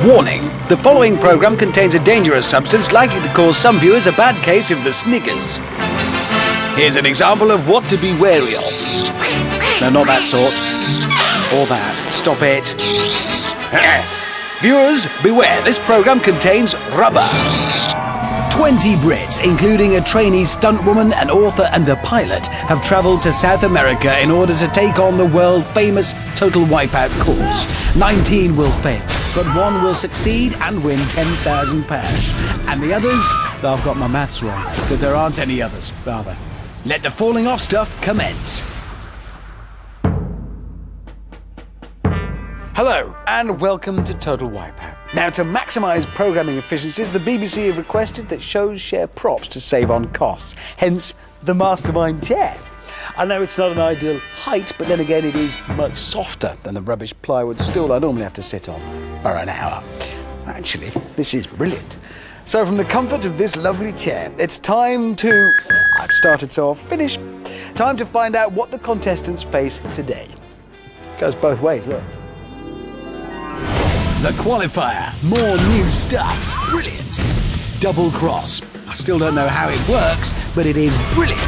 Warning, the following program contains a dangerous substance likely to cause some viewers a bad case of the sniggers. Here's an example of what to be wary of. No, not that sort. Or that. Stop it. Viewers, beware, this program contains rubber. 20 Brits, including a trainee stuntwoman, an author and a pilot, have travelled to South America in order to take on the world-famous Total Wipeout course. 19 will fail, but one will succeed and win £10,000. And the others? I've got my maths wrong, but there aren't any others, are there? Let the falling off stuff commence. Hello, and welcome to Total Wipeout. Now, to maximise programming efficiencies, the BBC have requested that shows share props to save on costs, hence the mastermind chair. I know it's not an ideal height, but then again it is much softer than the rubbish plywood stool I normally have to sit on for an hour. Actually, this is brilliant. So from the comfort of this lovely chair, it's time to... I've started so I'll finish. Time to find out what the contestants face today. Goes both ways, look. The Qualifier. More new stuff. Brilliant. Double cross. I still don't know how it works, but it is brilliant.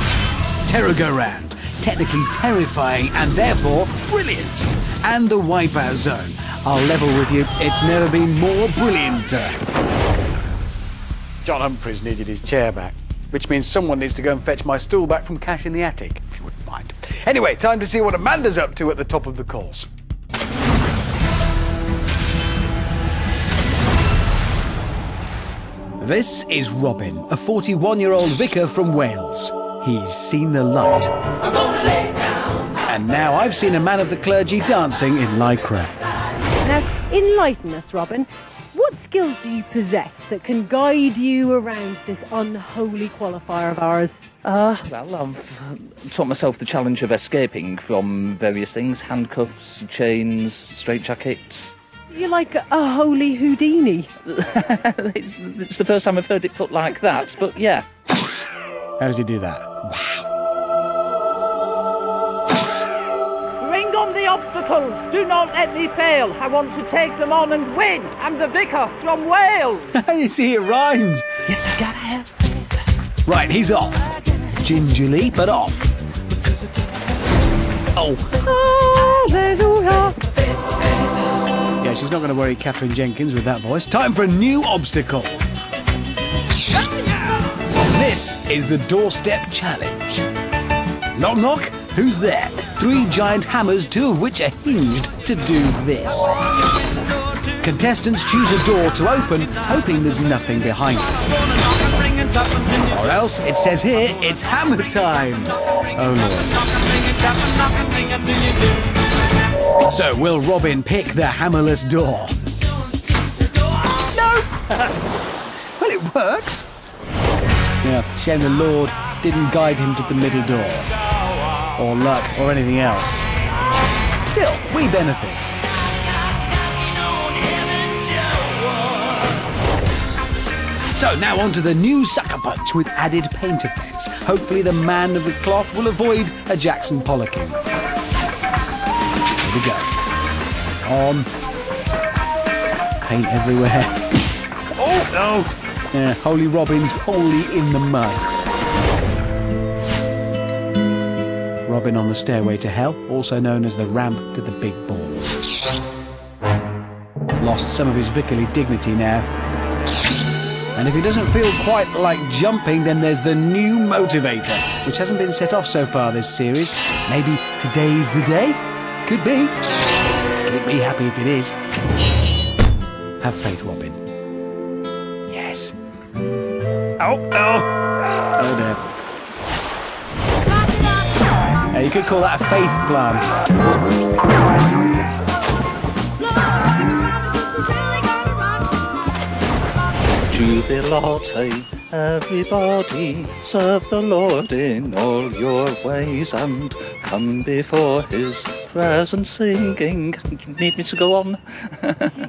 Terra-go-round. Technically terrifying and therefore brilliant. And the Wipeout Zone. I'll level with you, it's never been more brilliant. John Humphreys needed his chair back, which means someone needs to go and fetch my stool back from Cash in the Attic, if you wouldn't mind. Anyway, time to see what Amanda's up to at the top of the course. This is Robin, a 41-year-old vicar from Wales. He's seen the light. And now I've seen a man of the clergy dancing in Lycra. Now, enlighten us, Robin. What skills do you possess that can guide you around this unholy qualifier of ours? Well, I've taught myself the challenge of escaping from various things. Handcuffs, chains, straitjackets. You're like a holy Houdini. It's the first time I've heard it put like that, but yeah. How does he do that? Wow. Bring on the obstacles. Do not let me fail. I want to take them on and win. I'm the vicar from Wales. You see, it rhymed. Yes, I gotta have faith. Right, he's off. Gingerly, but off. Oh. Hallelujah. Yeah, she's not going to worry Catherine Jenkins with that voice. Time for a new obstacle. This is the doorstep challenge. Knock, knock. Who's there? 3 giant hammers, 2 of which are hinged to do this. Contestants choose a door to open, hoping there's nothing behind it. Or else, it says here, it's hammer time. Oh, Lord. So, will Robin pick the hammerless door? No! Well, it works. Yeah, shame the Lord didn't guide him to the middle door. Or luck, or anything else. Still, we benefit. So now on to the new sucker punch with added paint effects. Hopefully the man of the cloth will avoid a Jackson Pollocking. Here we go. It's on. Paint everywhere. Oh, no! Yeah, Holy Robin's wholly in the mud. Robin on the stairway to hell, also known as the ramp to the big balls. Lost some of his vicarly dignity now. And if he doesn't feel quite like jumping, then there's the new motivator, which hasn't been set off so far this series. Maybe today's the day? Could be. Keep me happy if it is. Have faith, Robin. Yes. Oh, no. Oh, dear. You could call that a faith plant. Jubilate, everybody, serve the Lord in all your ways and come before his presence singing. Need me to go on?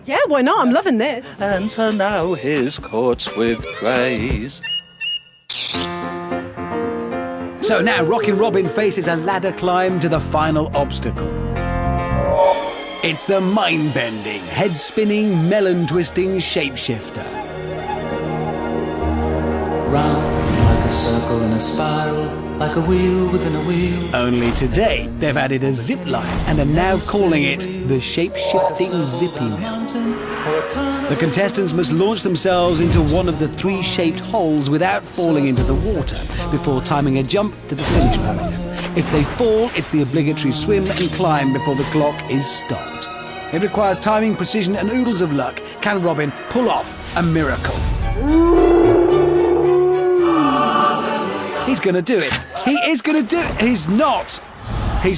Yeah, why not? I'm loving this. Enter now his courts with praise. So now Rockin' Robin faces a ladder climb to the final obstacle. It's the mind-bending, head-spinning, melon-twisting shapeshifter. Round like a circle in a spiral, like a wheel within a wheel. Only today, they've added a zip line and are now calling it the shape-shifting zippy mill. The contestants must launch themselves into one of the 3 shaped holes without falling into the water before timing a jump to the finish point. If they fall, it's the obligatory swim and climb before the clock is stopped. It requires timing, precision and oodles of luck. Can Robin pull off a miracle? He's gonna do it. He is gonna do it. He's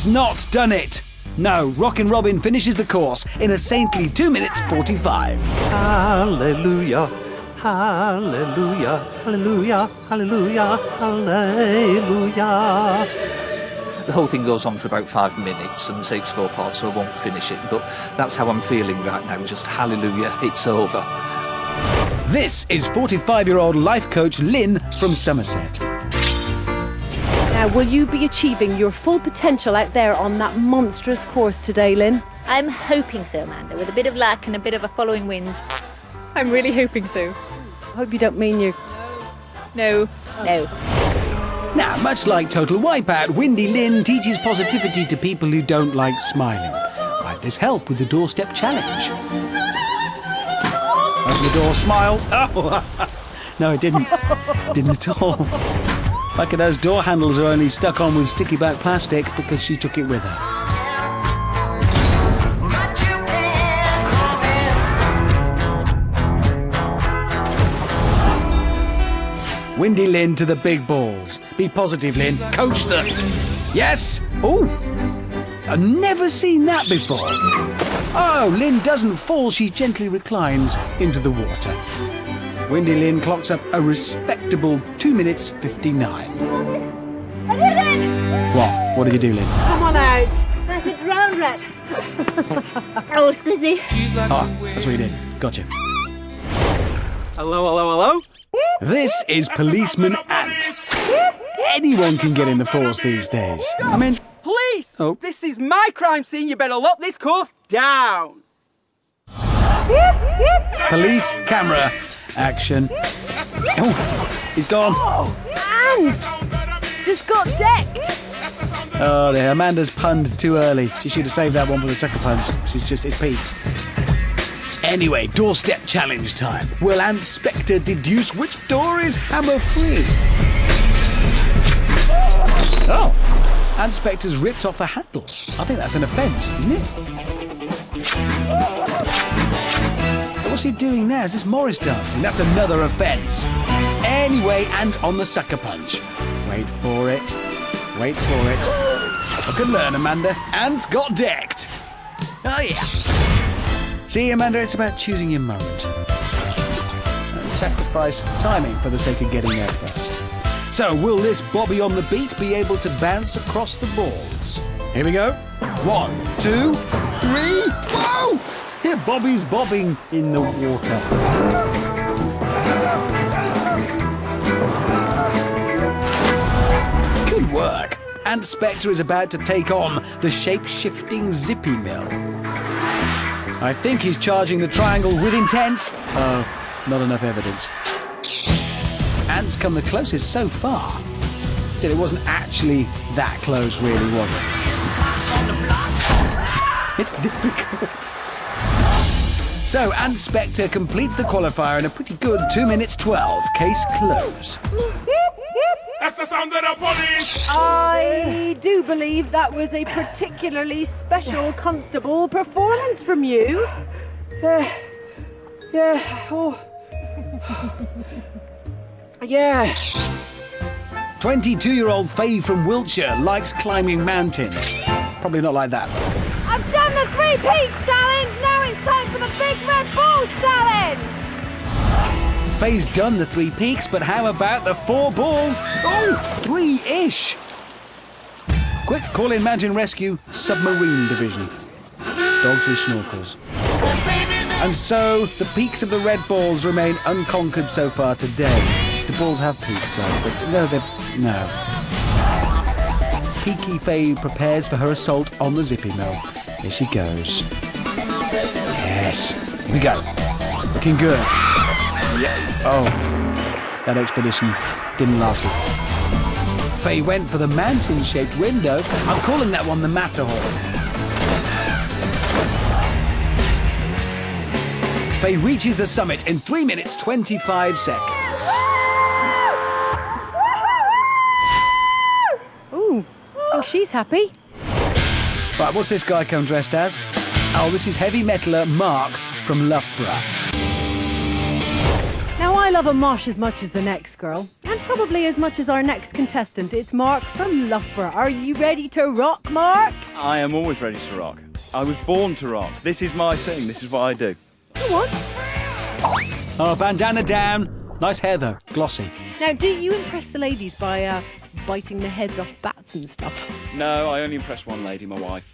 not done it. No, Rockin' Robin finishes the course in a saintly 2 minutes 45. Hallelujah, hallelujah, hallelujah, hallelujah, hallelujah. The whole thing goes on for about 5 minutes and takes 4 parts, so I won't finish it. But that's how I'm feeling right now, just hallelujah, it's over. This is 45-year-old life coach Lynn from Somerset. Now, will you be achieving your full potential out there on that monstrous course today, Lynn? I'm hoping so, Amanda, with a bit of luck and a bit of a following wind. I'm really hoping so. I hope you don't mean you. No. Now, much like Total Wipeout, Windy Lynn teaches positivity to people who don't like smiling. Might this help with the doorstep challenge? Open the door, smile. Oh, no, it didn't. Didn't at all. Lucky those door handles are only stuck on with sticky back plastic because she took it with her. Windy Lynn to the big balls. Be positive, Lynn. Coach them. Yes. Oh, I've never seen that before. Oh, Lynn doesn't fall. She gently reclines into the water. Windy Lynn clocks up a respectable 2 minutes 59. I did it! What? What did you do, Lynn? Come on out. That's a drown rat. Oh, excuse me. Oh, that's what you did. Gotcha. Hello? This is Policeman Ant. Anyone can get in the force these days. I mean, Police! Oh. This is my crime scene. You better lock this course down. police, camera, action. Oh, he's gone. And just got decked. Oh, there. Amanda's punned too early. She should have saved that one for the sucker punch. It's peaked. Anyway, doorstep challenge time. Will Ant Spectre deduce which door is hammer-free? Oh, Ant Spectre's ripped off the handles. I think that's an offence, isn't it? What's he doing now? Is this Morris dancing? That's another offence. Anyway, Ant on the sucker punch. Wait for it. Wait for it. Look and learn, Amanda. Ant got decked. Oh, yeah. See, Amanda, it's about choosing your moment. And sacrifice timing for the sake of getting there first. So, will this Bobby on the beat be able to bounce across the balls? Here we go. 1, 2, 3. Whoa! Here, Bobby's bobbing in the water. Good work. Ant Spectre is about to take on the shape-shifting zippy mill. I think he's charging the triangle with intent. Oh, not enough evidence. Ant's come the closest so far. Still, it wasn't actually that close, really, was it? It's difficult. So, Ant Spectre completes the qualifier in a pretty good 2 minutes 12. Case closed. That's the sound of the police! I do believe that was a particularly special constable performance from you. Oh. Yeah. 22-year-old Faye from Wiltshire likes climbing mountains. Probably not like that, though. I've done the 3 peaks challenge. Now it's time for the big red balls challenge. Faye's done the 3 peaks, but how about the 4 balls? Oh, 3-ish. Quick, call in Mountain Rescue Submarine Division. Dogs with snorkels. And so, the peaks of the red balls remain unconquered so far today. The balls have peaks, though, but no. Peaky Faye prepares for her assault on the zippy mill. Here she goes. Yes. Here we go. Looking good. Oh, that expedition didn't last long. Faye went for the mountain-shaped window. I'm calling that one the Matterhorn. Faye reaches the summit in 3 minutes 25 seconds. Ooh, I think she's happy. Right, what's this guy come dressed as? Oh, this is heavy metaler Mark from Loughborough. Now, I love a mosh as much as the next girl, and probably as much as our next contestant. It's Mark from Loughborough. Are you ready to rock, Mark? I am always ready to rock. I was born to rock. This is my thing. This is what I do. Come on. Oh, bandana down. Nice hair, though. Glossy. Now, do you impress the ladies by biting the heads off bats and stuff? No, I only impress one lady, my wife.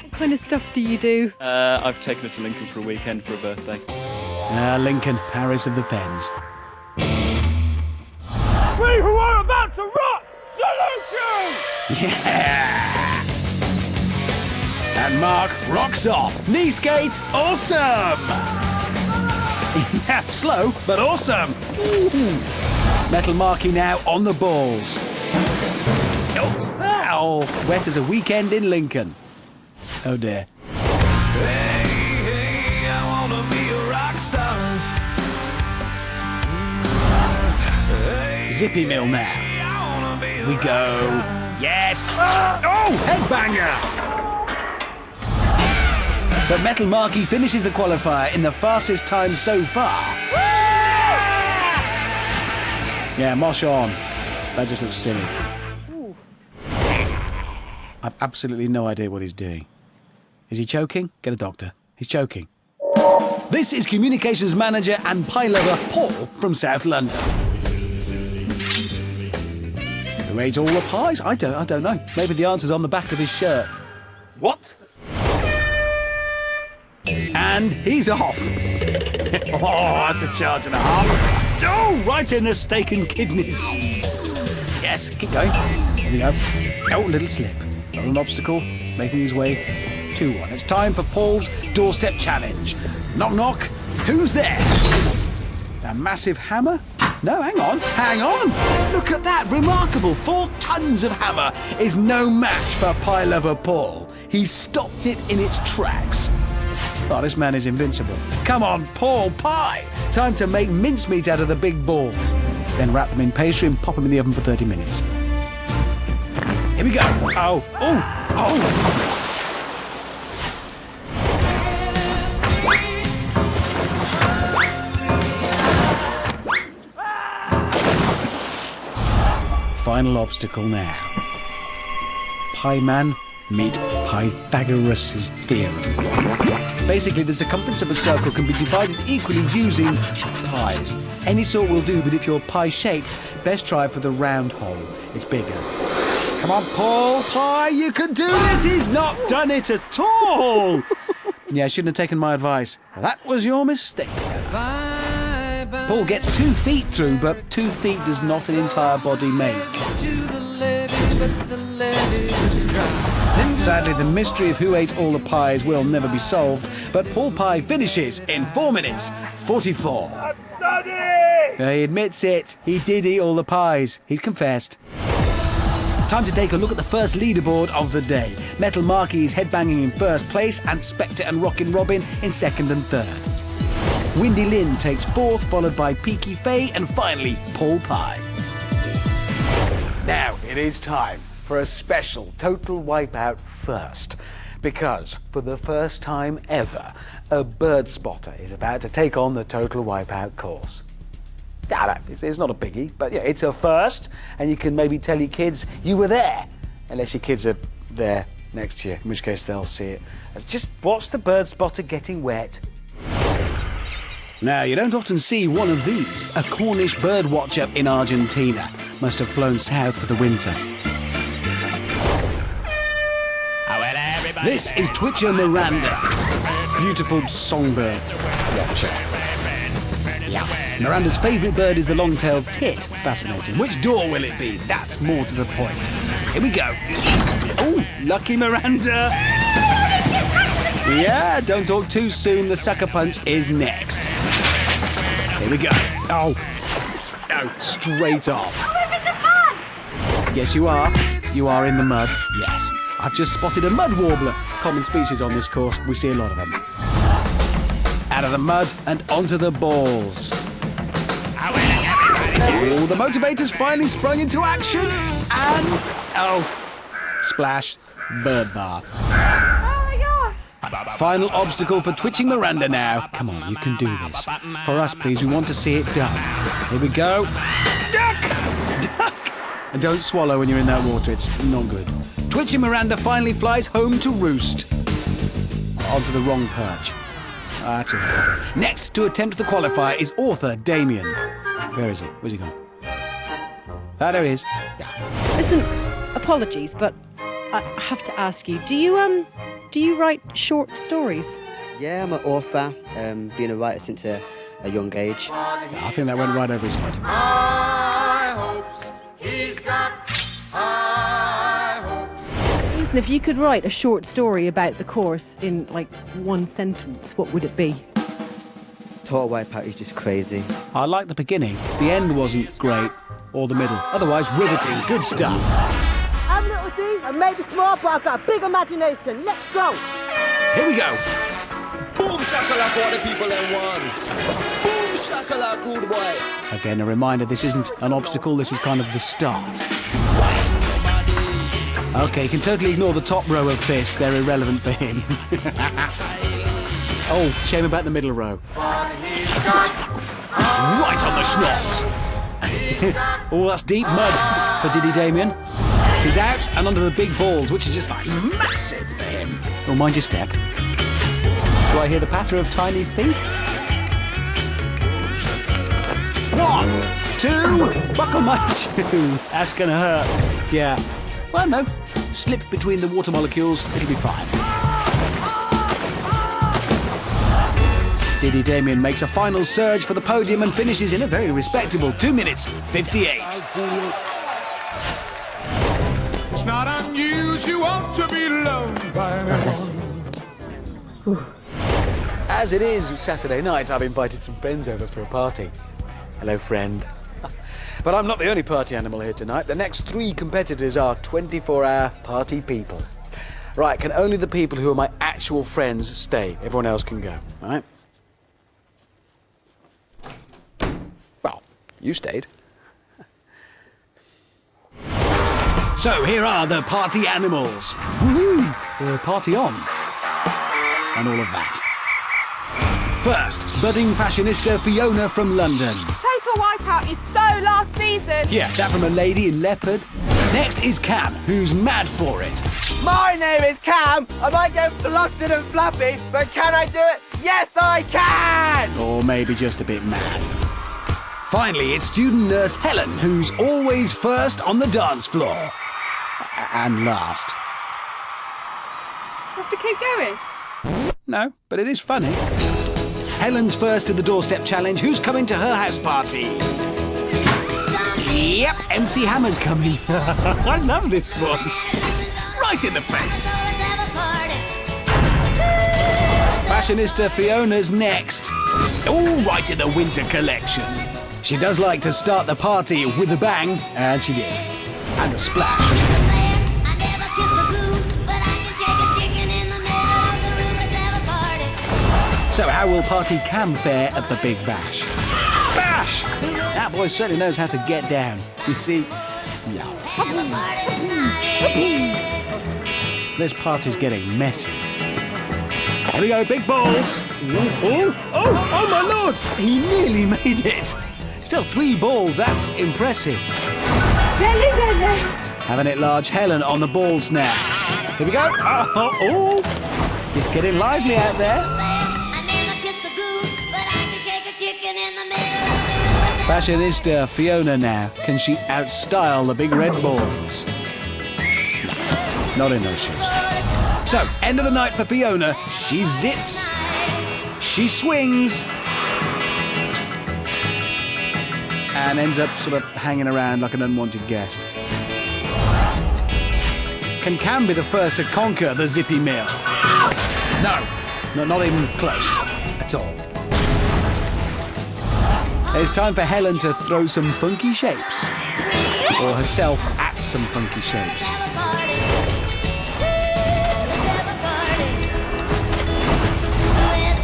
What kind of stuff do you do? I've taken her to Lincoln for a weekend for her birthday. Lincoln, Paris of the Fens. We who are about to rock, salute you! Yeah! And Mark rocks off. Knee skate, awesome! Yeah, slow, but awesome. Metal Marky now on the balls. Oh, ow. Wet as a weekend in Lincoln. Oh dear. Hey, I wanna be a rock star. Zippy Mill now. I wanna be a We rock go. star. Yes! Oh, headbanger! But Metal Marky finishes the qualifier in the fastest time so far. Yeah, mosh on. That just looks silly. I've absolutely no idea what he's doing. Is he choking? Get a doctor. He's choking. This is Communications Manager and pie lover Paul from South London. Who ate all the pies? I don't know. Maybe the answer's on the back of his shirt. What? And he's off. Oh, that's a charge and a half. Oh, right in the steak and kidneys. Yes, keep going. Here we go. Oh, little slip. Not an obstacle, making his way to one. It's time for Paul's doorstep challenge. Knock, knock. Who's there? A massive hammer? No, hang on. Hang on. Look at that. Remarkable. 4 tons of hammer is no match for pie lover Paul. He's stopped it in its tracks. Oh, this man is invincible. Come on, Paul Pie. Time to make mincemeat out of the big balls. Then wrap them in pastry and pop them in the oven for 30 minutes. Here we go. Oh, oh, oh. Final obstacle now. Pie man meet Pythagoras' theorem. Basically, the circumference of a circle can be divided equally using pies. Any sort will do, but if you're pie-shaped, best try for the round hole. It's bigger. Come on, Paul Pie, you can do this! He's not done it at all! Yeah, I shouldn't have taken my advice. That was your mistake, fella. Paul gets 2 feet through, but 2 feet does not an entire body make. Sadly, the mystery of who ate all the pies will never be solved, but Paul Pie finishes in 4 minutes 44. I've done it! He admits it. He did eat all the pies. He's confessed. Time to take a look at the first leaderboard of the day. Metal Marky is headbanging in first place, and Spectre and Rockin' Robin in second and third. Windy Lynn takes fourth, followed by Peaky Faye, and finally Paul Pie. Now it is time for a special Total Wipeout first, because for the first time ever, a bird spotter is about to take on the Total Wipeout course. It's not a biggie, but yeah, it's a first, and you can maybe tell your kids you were there, unless your kids are there next year, in which case they'll see it. Just watch the bird spotter getting wet. Now, you don't often see one of these. A Cornish bird watcher in Argentina must have flown south for the winter. This is Twitcher Miranda, beautiful songbird watcher. Yeah. Miranda's favourite bird is the long-tailed tit. Fascinating. Which door will it be? That's more to the point. Here we go. Oh, lucky Miranda. Yeah, don't talk too soon. The sucker punch is next. Here we go. Oh. No, straight off. I'm in the mud! Yes, you are. You are in the mud. Yes. I've just spotted a mud warbler. Common species on this course. We see a lot of them. Out of the mud and onto the balls. Oh, the motivator's finally sprung into action. And, splash, bird bath. Oh my gosh! Final obstacle for twitching Miranda now. Come on, you can do this. For us, please, we want to see it done. Here we go. Duck! Duck! And don't swallow when you're in that water, it's not good. Twitching Miranda finally flies home to roost. Onto the wrong perch. That's all right. Next to attempt the qualifier is author Damien. Where is he? Where's he gone? Ah, there he is. Yeah. Listen, apologies, but I have to ask you, do you write short stories? Yeah, I'm an author, been a writer since a young age. I think that went right over his head. Listen, if you could write a short story about the course in, like, one sentence, what would it be? Total Wipeout is just crazy. I like the beginning. The end wasn't great. Or the middle. Otherwise, riveting. Good stuff. I'm little D. I may be small, but I've got a big imagination. Let's go. Here we go. Boom shakalaka, what the people they want. Boom shakalaka, good boy. Again, a reminder, this isn't an obstacle. This is kind of the start. Okay, you can totally ignore the top row of fists. They're irrelevant for him. Oh, shame about the middle row. Right on the schnoz. Oh, that's deep mud for Diddy Damien. He's out and under the big balls, which is just like massive for him. Oh, mind your step. Do I hear the patter of tiny feet? 1, 2, buckle my shoe. That's gonna hurt. Yeah. Well, no. Slip between the water molecules, it'll be fine. Diddy Damien makes a final surge for the podium and finishes in a very respectable 2 minutes 58. It's not unusual to be loved by anyone. As it is Saturday night, I've invited some friends over for a party. Hello, friend. But I'm not the only party animal here tonight. The next 3 competitors are 24-hour party people. Right, can only the people who are my actual friends stay? Everyone else can go, all right? Well, you stayed. So here are the party animals. Woohoo! Party on. And all of that. First, budding fashionista Fiona from London. Total Wipeout is so last season. Yeah, that from a lady in leopard. Next is Cam, who's mad for it. My name is Cam. I might get flustered and fluffy, but can I do it? Yes, I can! Or maybe just a bit mad. Finally, it's student nurse Helen, who's always first on the dance floor. And last. Have to keep going. No, but it is funny. Helen's first to the doorstep challenge. Who's coming to her house party? Yep, MC Hammer's coming. I love this one. Right in the face. Fashionista Fiona's next. Oh, right in the winter collection. She does like to start the party with a bang, and she did. And a splash. So how will Party Cam fare at the Big Bash? Bash! That boy certainly knows how to get down. You see? Yeah. This party's getting messy. Here we go, big balls. Oh my lord! He nearly made it. Still 3 balls, that's impressive. Having it large Helen on the balls now. Here we go. Oh, it's getting lively out there. Fashionista Fiona now. Can she outstyle the big red balls? No, not in those shoes. So, end of the night for Fiona. She zips. She swings. And ends up sort of hanging around like an unwanted guest. Can Cam be the first to conquer the zippy mill? No, not even close at all. It's time for Helen to throw some funky shapes. Or herself at some funky shapes.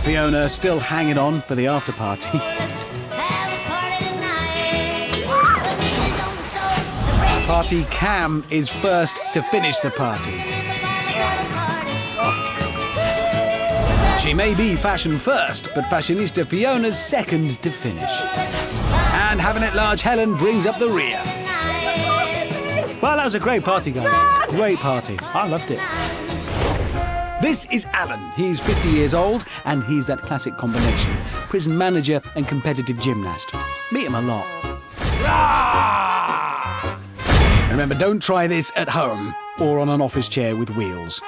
Fiona still hanging on for the after party. Party Cam is first to finish the party. She may be fashion first, but fashionista Fiona's second to finish. And having it large, Helen brings up the rear. Well, that was a great party, guys. Great party. I loved it. This is Alan. He's 50 years old, and he's that classic combination of prison manager and competitive gymnast. Meet him a lot. And remember, don't try this at home or on an office chair with wheels.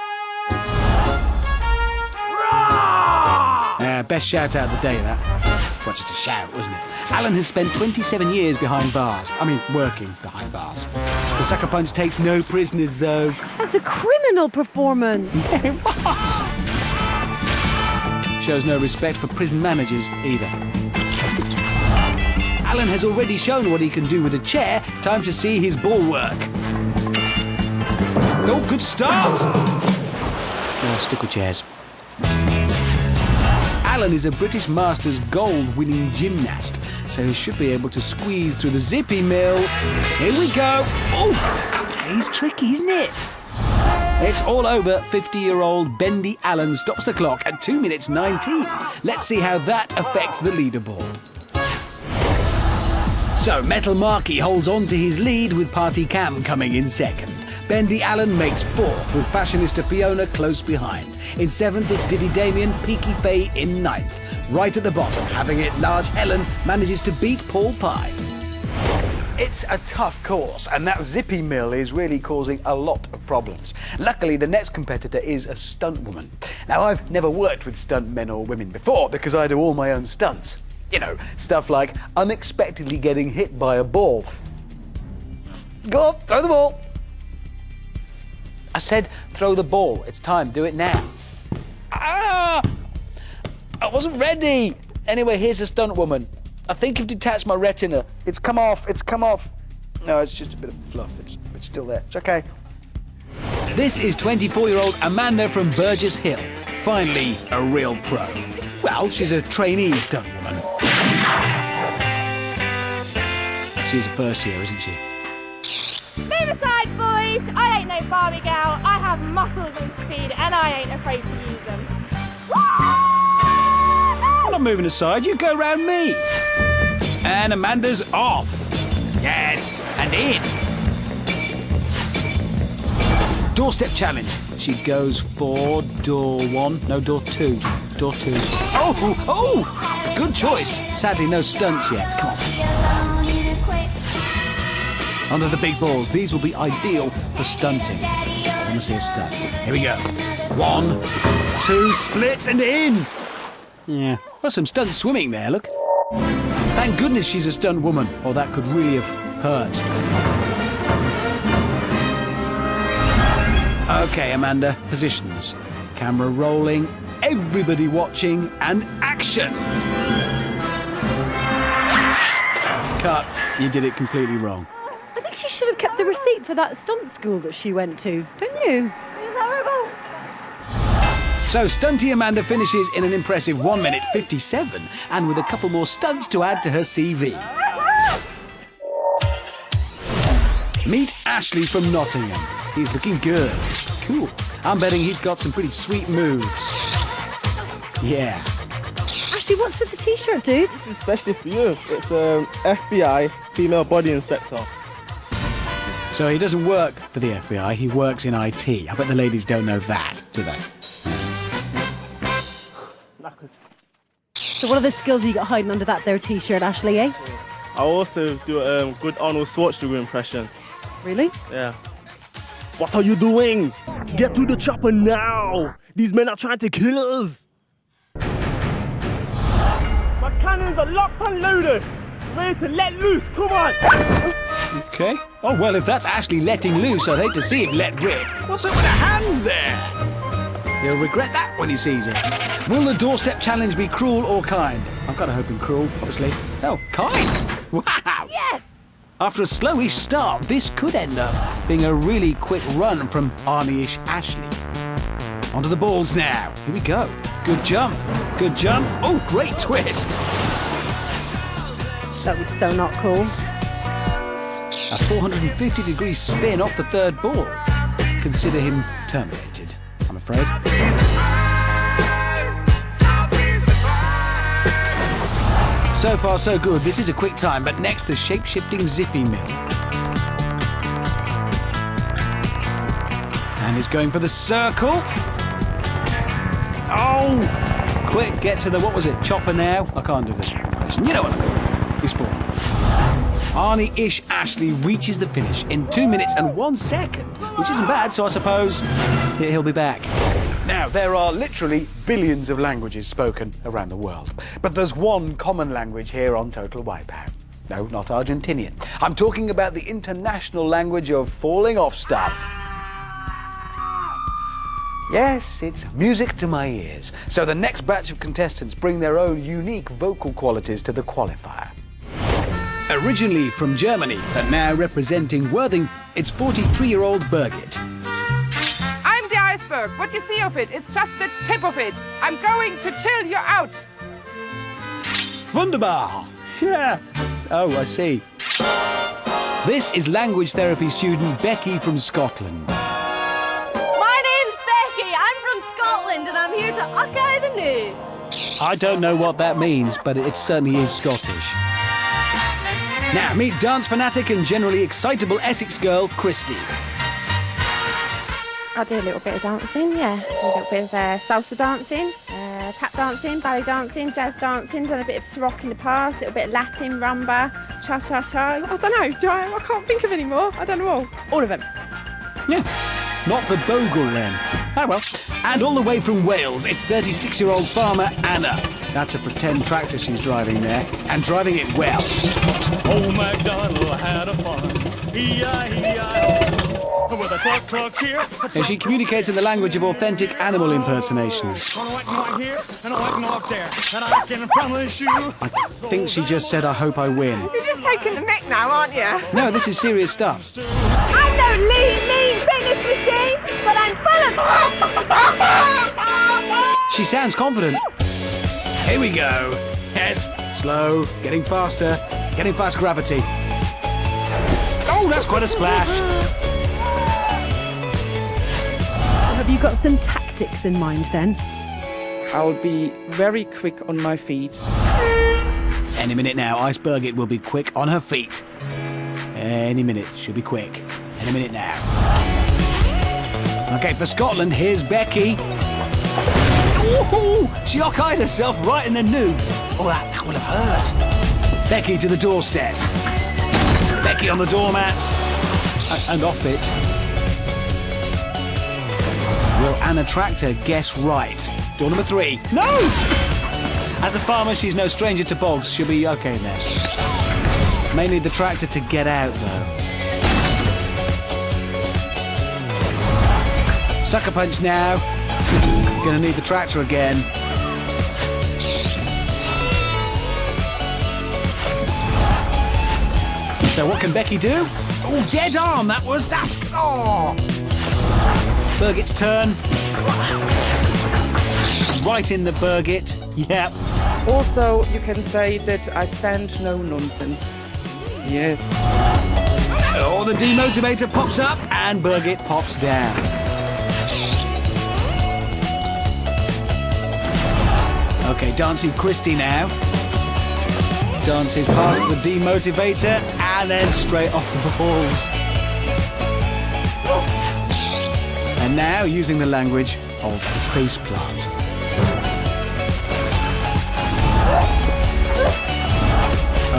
Best shout out of the day, that. Well, just a shout, wasn't it? Alan has spent 27 years behind bars. I mean, working behind bars. The sucker punch takes no prisoners, though. That's a criminal performance. It was. Shows no respect for prison managers, either. Alan has already shown what he can do with a chair. Time to see his ball work. Oh, good start! Oh, stick with chairs. Alan is a British Masters gold-winning gymnast, so he should be able to squeeze through the zippy mill. Here we go. Oh, he's tricky, isn't it? It's all over. 50-year-old Bendy Allen stops the clock at 2 minutes 19. Let's see how that affects the leaderboard. So Metal Marky holds on to his lead with Party Cam coming in second. Bendy Allen makes fourth with fashionista Fiona close behind. In seventh, it's Diddy Damien, Peaky Faye in ninth. Right at the bottom, having it large, Helen manages to beat Paul Pye. It's a tough course, and that zippy mill is really causing a lot of problems. Luckily, the next competitor is a stunt woman. Now, I've never worked with stunt men or women before because I do all my own stunts. You know, stuff like unexpectedly getting hit by a ball. Go on, throw the ball. I said throw the ball. It's time. Do it now. Ah! I wasn't ready. Anyway, here's a stunt woman. I think you've detached my retina. It's come off. It's come off. No, it's just a bit of fluff. It's still there. It's okay. This is 24-year-old Amanda from Burgess Hill. Finally, a real pro. Well, she's a trainee stunt woman. She's a first year, isn't she? Move aside, boys! I ain't no Barbie gal. I have muscles and speed, and I ain't afraid to use them. I'm not moving aside. You go round me. And Amanda's off. Yes, and in. Doorstep challenge. She goes for door one. No, door two. Door two. Oh! Good choice. Sadly, no stunts yet. Come on. Onto the big balls. These will be ideal for stunting. I want to see a stunt. Here we go. 1, 2, splits and in. Yeah. Well, some stunt swimming there, look. Thank goodness she's a stunt woman, or that could really have hurt. Okay, Amanda, positions. Camera rolling, everybody watching, and action! Cut. You did it completely wrong. I think she should have kept the receipt for that stunt school that she went to, don't you? It's horrible. So Stunty Amanda finishes in an impressive 1 minute 57, and with a couple more stunts to add to her CV. Meet Ashley from Nottingham. He's looking good. Cool. I'm betting he's got some pretty sweet moves. Yeah. Ashley, what's with the t-shirt, dude? Especially for you. It's FBI female body inspector. So he doesn't work for the FBI, he works in IT. I bet the ladies don't know that, do they? So what are the skills you got hiding under that there t-shirt, Ashley, eh? I also do a good Arnold Schwarzenegger impression. Really? Yeah. What are you doing? Get to the chopper now! These men are trying to kill us! My cannons are locked and loaded! Ready to let loose, come on! Okay. Oh, well, if that's Ashley letting loose, I'd hate to see him let rip. What's up with the hands there? He'll regret that when he sees it. Will the doorstep challenge be cruel or kind? I've got to hope in cruel, obviously. Oh, kind! Wow! Yes! After a slowish start, this could end up being a really quick run from Arnie-ish Ashley. Onto the balls now. Here we go. Good jump. Good jump. Oh, great twist. That was so not cool. A 450-degree spin off the third ball. Consider him terminated, I'm afraid. So far, so good. This is a quick time, but next, the shape-shifting zippy mill. And he's going for the circle. Oh! Quick, get to the, what was it, chopper now? I can't do this impression. You know what I mean. He's falling. Arnie-ish Ashley reaches the finish in 2 minutes and 1 second, which isn't bad, so I suppose he'll be back. Now, there are literally billions of languages spoken around the world, but there's one common language here on Total Wipeout. No, not Argentinian. I'm talking about the international language of falling off stuff. Yes, it's music to my ears. So the next batch of contestants bring their own unique vocal qualities to the qualifier. Originally from Germany, but now representing Worthing, it's 43-year-old Birgit. I'm the iceberg. What you see of it, it's just the tip of it. I'm going to chill you out. Wunderbar! Yeah. Oh, I see. This is language therapy student Becky from Scotland. My name's Becky. I'm from Scotland and I'm here to uck the new. I don't know what that means, but it certainly is Scottish. Now, meet dance fanatic and generally excitable Essex girl, Christy. I do a little bit of dancing, yeah. I do a little bit of salsa dancing, tap dancing, ballet dancing, jazz dancing, done a bit of Ciroc in the past, a little bit of Latin, rumba, cha-cha-cha. I don't know, I can't think of any more. I don't know all of them. Yeah, not the bogle then. Oh well. And all the way from Wales, it's 36-year-old farmer Anna. That's a pretend tractor she's driving there, and driving it well. Old MacDonald had a farm, E-I-E-I-O, with a cluck here. And she communicates in the language of authentic animal impersonations. I think she just said, I hope I win. You're just taking the mick now, aren't you? No, this is serious stuff. I'm no lean, fitness machine, but I'm full of... She sounds confident. Here we go. Yes, slow, getting faster, getting fast gravity. Oh, that's quite a splash. Have you got some tactics in mind then? I'll be very quick on my feet. Any minute now, Ice Birgit will be quick on her feet. Any minute, she'll be quick. Any minute now. Okay, for Scotland, here's Becky. Ooh, she ock-eyed herself right in the noob. Oh, that will have hurt. Becky to the doorstep. Becky on the doormat. And off it. Will Anna Tractor guess right? Door number 3. No! As a farmer, she's no stranger to bogs. She'll be okay there. May need the tractor to get out, though. Sucker punch now. Gonna need the tractor again. So what can Becky do? Oh, dead arm, that was. That's. Oh! Birgit's turn. Right in the Birgit. Yep. Also, you can say that I stand no nonsense. Yes. Oh, the demotivator pops up and Birgit pops down. Okay, dancing Christy now. Dances past the demotivator and then straight off the balls. And now using the language of the face plant.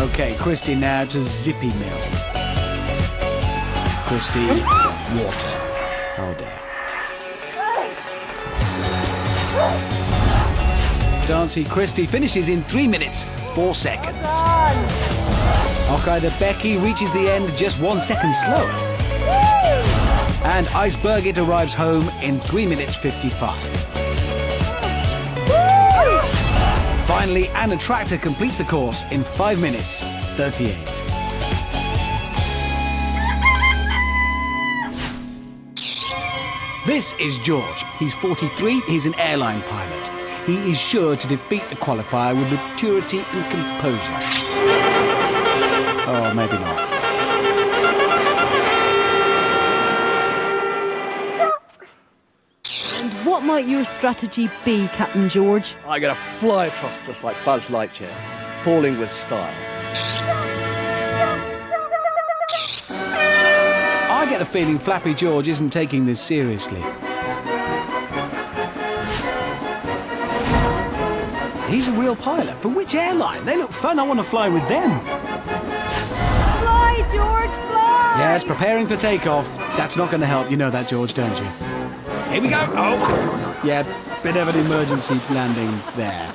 Okay, Christy now to Zippy Mill. Christy, water. Oh dear. Dancy Christy finishes in 3 minutes, 4 seconds. Ock-eyed Becky reaches the end just 1 second slower. And Ice Birgit arrives home in 3 minutes 55. Finally, Anna Tractor completes the course in 5 minutes 38. This is George. He's 43, he's an airline pilot. He is sure to defeat the qualifier with maturity and composure. Oh, maybe not. And what might your strategy be, Captain George? I'm going to fly across just like Buzz Lightyear, falling with style. I get a feeling Flappy George isn't taking this seriously. He's a real pilot. For which airline? They look fun. I want to fly with them. Fly, George, fly! Yes, preparing for takeoff. That's not going to help. You know that, George, don't you? Here we go. Oh, yeah, bit of an emergency landing there.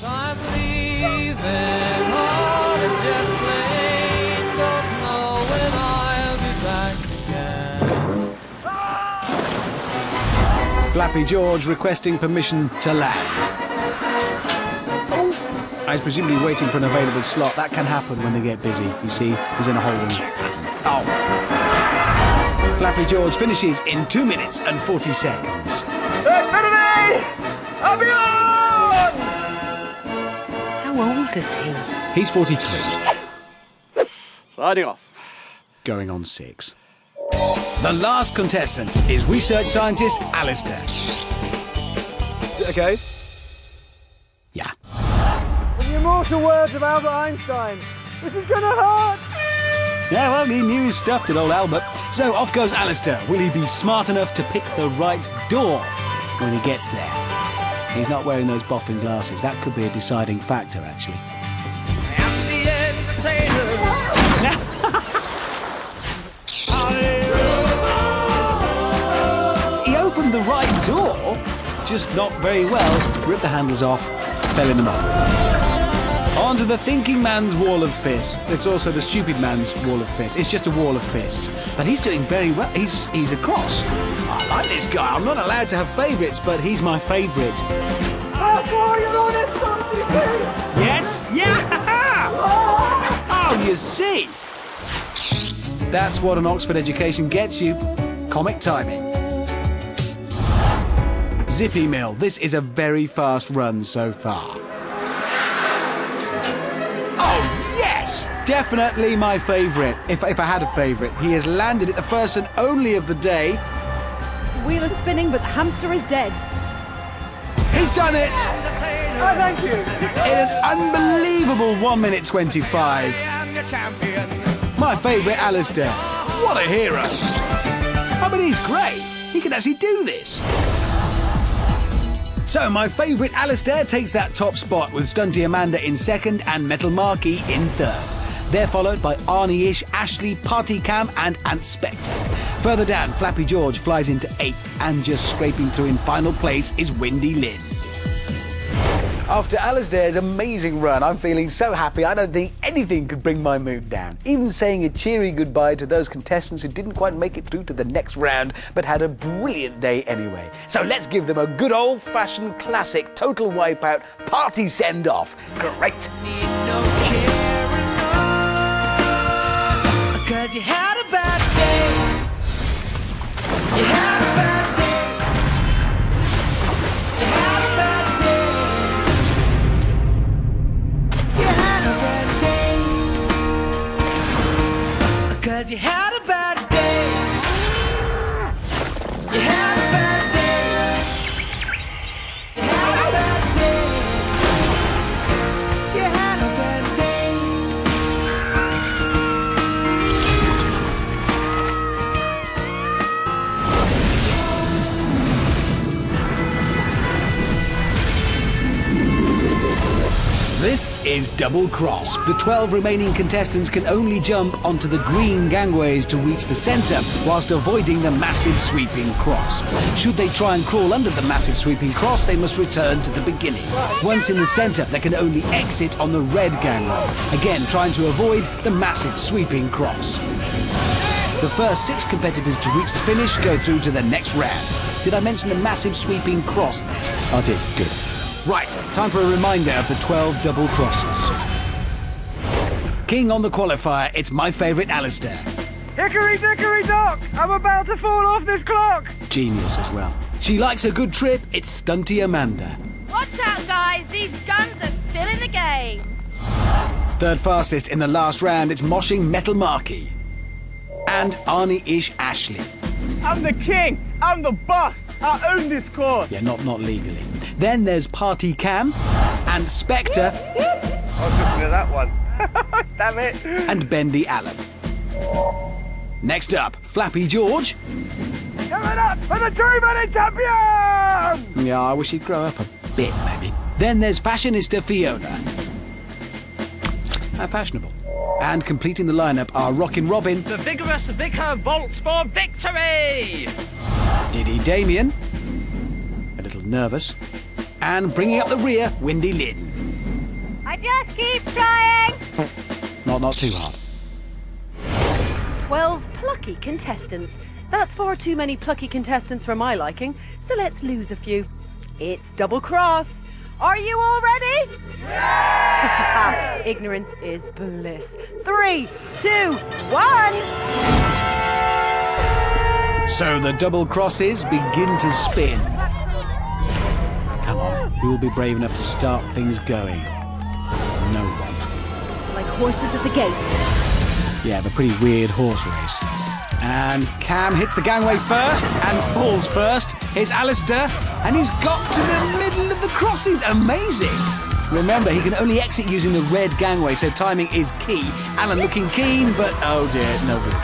I'm leaving on a jet plane. Don't know when I'll be back again. Flappy George requesting permission to land. Oh, I was presumably waiting for an available slot. That can happen when they get busy. You see, he's in a holding pattern. Oh. Flappy George finishes in 2 minutes and 40 seconds. I'll be on! How old is he? He's 43. Signing off. Going on 6. The last contestant is research scientist Alistair. Okay. Yeah. In the immortal words of Albert Einstein, this is gonna hurt! Yeah, well, he knew his stuff, did old Albert. So off goes Alistair. Will he be smart enough to pick the right door when he gets there? He's not wearing those boffin glasses. That could be a deciding factor, actually. I'm the entertainer. He opened the right door, just not very well. Ripped the handles off, fell in the mud. On to the thinking man's wall of fists. It's also the stupid man's wall of fists. It's just a wall of fists. But he's doing very well. He's across. I like this guy. I'm not allowed to have favourites, but he's my favourite. Yes? Yeah! Oh, you see? That's what an Oxford education gets you. Comic timing. Zippy Mill. This is a very fast run so far. Oh, yes! Definitely my favourite, if I had a favourite. He has landed it, the first and only of the day. The wheel is spinning, but the hamster is dead. He's done it! Oh, thank you! In an unbelievable 1 minute 25. My favourite Alistair. What a hero! I mean, he's great. He can actually do this. So my favourite Alistair takes that top spot with Stunty Amanda in second and Metal Marquis in third. They're followed by Arnie-ish, Ashley, Party Cam and Ant Spectre. Further down, Flappy George flies into 8th and just scraping through in final place is Windy Lynn. After Alistair's amazing run, I'm feeling so happy I don't think anything could bring my mood down. Even saying a cheery goodbye to those contestants who didn't quite make it through to the next round, but had a brilliant day anyway. So let's give them a good old-fashioned classic Total Wipeout party send-off. Great! Cause you had a bad day. You had a bad day. You had a bad day. You had a bad day. Cause you had a bad day. You had a bad day. You had a bad day. You had a bad day. This is Double Cross. The 12 remaining contestants can only jump onto the green gangways to reach the centre, whilst avoiding the massive sweeping cross. Should they try and crawl under the massive sweeping cross, they must return to the beginning. Once in the centre, they can only exit on the red gangway, again trying to avoid the massive sweeping cross. The first 6 competitors to reach the finish go through to the next round. Did I mention the massive sweeping cross there? I did, good. Right, time for a reminder of the 12 double crosses. King on the qualifier, it's my favourite Alistair. Hickory dickory dock! I'm about to fall off this clock! Genius as well. She likes a good trip, it's Stunty Amanda. Watch out, guys. These guns are still in the game. Third fastest in the last round, it's Moshing Metal Marquee. And Arnie-ish Ashley. I'm the king! I'm the boss! I own this course! Yeah, not legally. Then there's Party Cam and Spectre. I was looking at that one. Damn it! And Bendy Allen. Next up, Flappy George. Coming up for the True Money Champion! Yeah, I wish he'd grow up a bit, maybe. Then there's Fashionista Fiona. How fashionable. And completing the lineup are Rockin' Robin. The vigorous vicar vaults for victory! Diddy Damien. A little nervous. And bringing up the rear, Windy Lynn. I just keep trying. Not too hard. 12 plucky contestants. That's far too many plucky contestants for my liking, so let's lose a few. It's double cross. Are you all ready? Yeah! Ignorance is bliss. 3, 2, 1. So the double crosses begin to spin. Come on, who will be brave enough to start things going? No one. Like horses at the gate. Yeah, the pretty weird horse race. And Cam hits the gangway first and falls first. Here's Alistair, and he's got to the middle of the crosses. Amazing! Remember, he can only exit using the red gangway, so timing is key. Alan looking keen, but oh dear, no good.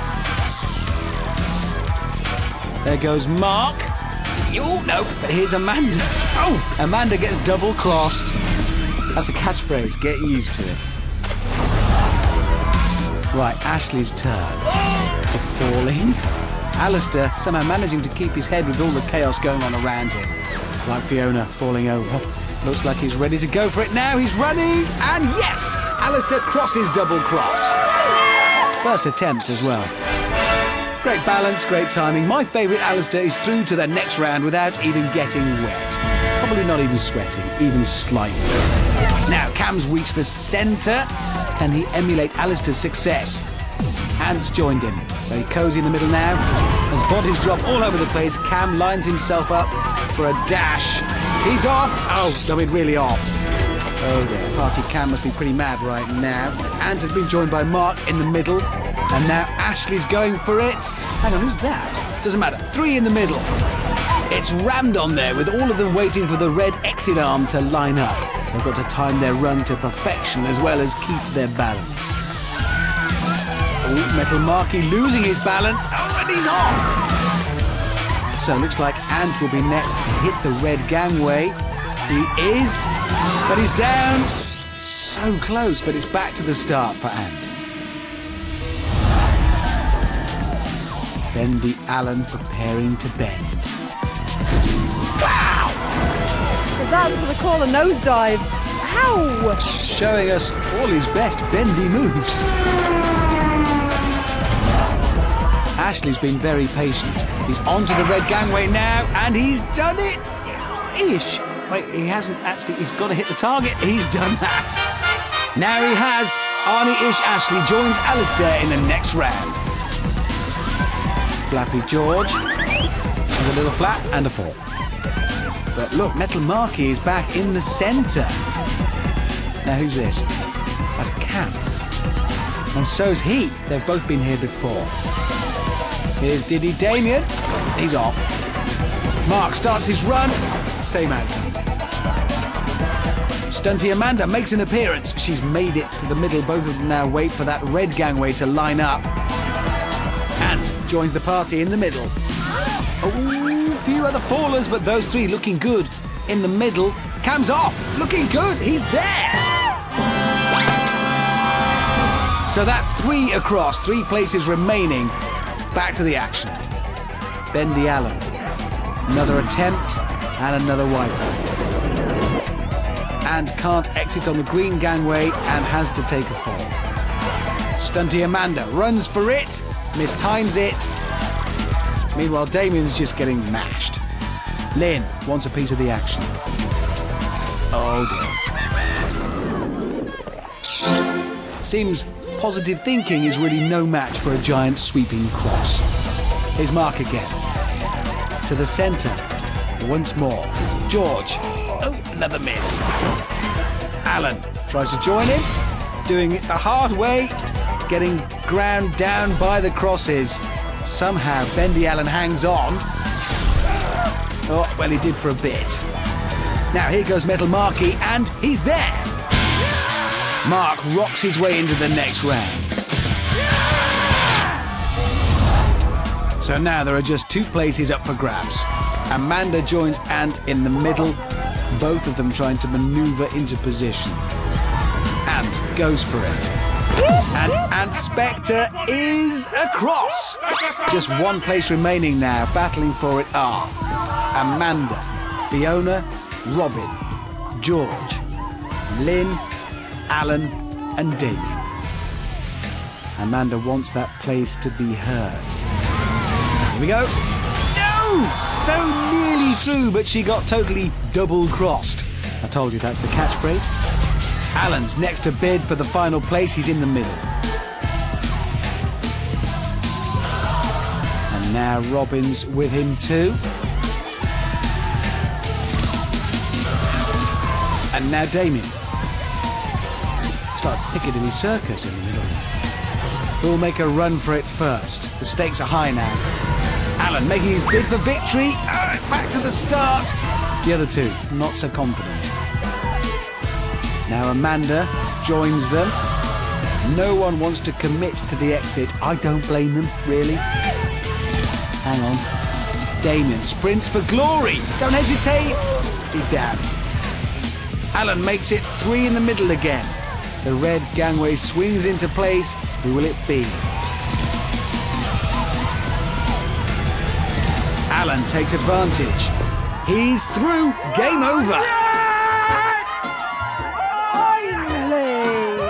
There goes Mark. Oh, no, but here's Amanda. Oh, Amanda gets double crossed. That's a catchphrase, get used to it. Right, Ashley's turn. To falling. Alistair somehow managing to keep his head with all the chaos going on around him. Like Fiona falling over. Looks like he's ready to go for it now. He's running, and yes! Alistair crosses double cross. First attempt as well. Great balance, great timing. My favourite Alistair is through to the next round without even getting wet. Probably not even sweating, even slightly. Now, Cam's reached the centre. Can he emulate Alistair's success? Ants joined him. Very cosy in the middle now. As bodies drop all over the place, Cam lines himself up for a dash. He's off. Oh, no, he's really off. Oh dear, Party Cam must be pretty mad right now. Ant has been joined by Mark in the middle. And now Ashley's going for it. Hang on, who's that? Doesn't matter. 3 in the middle. It's rammed on there with all of them waiting for the red exit arm to line up. They've got to time their run to perfection as well as keep their balance. Oh, Metal Marquee losing his balance. Oh, and he's off! So it looks like Ant will be next to hit the red gangway. He is, but he's down. So close, but it's back to the start for Ant. Bendy Allen preparing to bend. Wow! That's what they call a nosedive. Ow! Showing us all his best bendy moves. Ashley's been very patient. He's onto the red gangway now, and he's done it! Ish. Wait, he hasn't actually. He's got to hit the target. He's done that. Now he has. Arnie-ish Ashley joins Alistair in the next round. Flappy George. And a little flap and a fall. But look, Metal Marquee is back in the centre. Now who's this? That's Cam. And so's he. They've both been here before. Here's Diddy Damien. He's off. Mark starts his run. Same outcome. Stunty Amanda makes an appearance. She's made it to the middle. Both of them now wait for that red gangway to line up. Ant joins the party in the middle. Oh, a few other fallers, but those 3 looking good. In the middle, Cam's off. Looking good. He's there. So that's 3 across. 3 places remaining. Back to the action. Bendy Allen. Another attempt and another wipeout. And can't exit on the green gangway and has to take a fall. Stunty Amanda runs for it, mistimes it. Meanwhile, Damien's just getting mashed. Lynn wants a piece of the action. Oh dear. Seems positive thinking is really no match for a giant sweeping cross. Here's Mark again. To the centre. Once more. George. Oh, another miss. Alan tries to join him. Doing it the hard way. Getting ground down by the crosses. Somehow Bendy Allen hangs on. Oh, well, he did for a bit. Now here goes Metal Marky, and he's there. Mark rocks his way into the next round. So now there are just 2 places up for grabs. Amanda joins Ant in the middle, both of them trying to maneuver into position. Ant goes for it. And Ant Spectre is across. Just 1 place remaining now. Battling for it are Amanda, Fiona, Robin, George, Lynn, Alan and Damien. Amanda wants that place to be hers. Here we go. No! So nearly through, but she got totally double-crossed. I told you that's the catchphrase. Alan's next to bid for the final place. He's in the middle. And now Robin's with him too. And now Damien. It's like Piccadilly Circus in the middle. Who'll make a run for it first? The stakes are high now. Alan making his bid for victory. Back to the start. The other 2, not so confident. Now Amanda joins them. No one wants to commit to the exit. I don't blame them, really. Hang on. Damien sprints for glory. Don't hesitate. He's down. Alan makes it 3 in the middle again. The red gangway swings into place. Who will it be? Alan takes advantage. He's through. Game over.